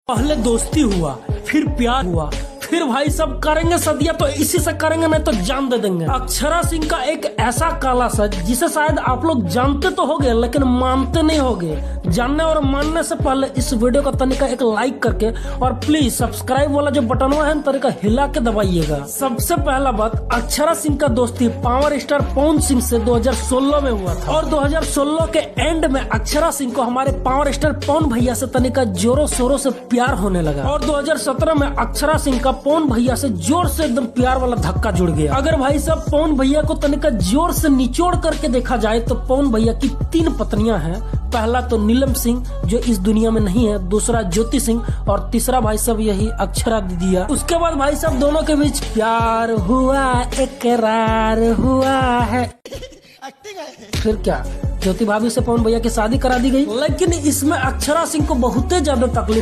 पहले दोस्ती हुआ, फिर प्यार हुआ, फिर भाई सब करेंगे सदिया, तो इसी से करेंगे, नहीं तो जान दे देंगे। अक्षरा सिंह का एक ऐसा काला सच जिसे शायद आप लोग जानते तो होगे लेकिन मानते नहीं होगे। जानने और मानने से पहले इस वीडियो का तनिका एक लाइक करके और प्लीज सब्सक्राइब वाला जो बटन है तनिका हिला के दबाइएगा। सबसे पहला बात, अक्षरा सिंह का दोस्ती पावर स्टार पवन सिंह से 2016 में हुआ था और 2016 के एंड में अक्षरा सिंह को हमारे पावर स्टार पवन भैया से तनिका जोरों शोरों से प्यार होने लगा और 2017 में अक्षरा सिंह का पवन भैया से जोर से एकदम प्यार वाला धक्का जुड़ गया। अगर भाई साहब पवन भैया को तनिका जोर से निचोड़ करके देखा जाए तो पवन भैया की 3 पत्नियां हैं। पहला तो नीलम सिंह जो इस दुनिया में नहीं है, दूसरा ज्योति सिंह और तीसरा भाई साहब यही अक्षरा दीदिया। उसके बाद भाई साहब दोनों के बीच प्यार हुआ, इकरार हुआ है। फिर क्या ज्योति भाभी से पवन भैया की शादी करा दी गई, लेकिन इसमें अक्षरा सिंह को बहुत ज्यादा तकलीफ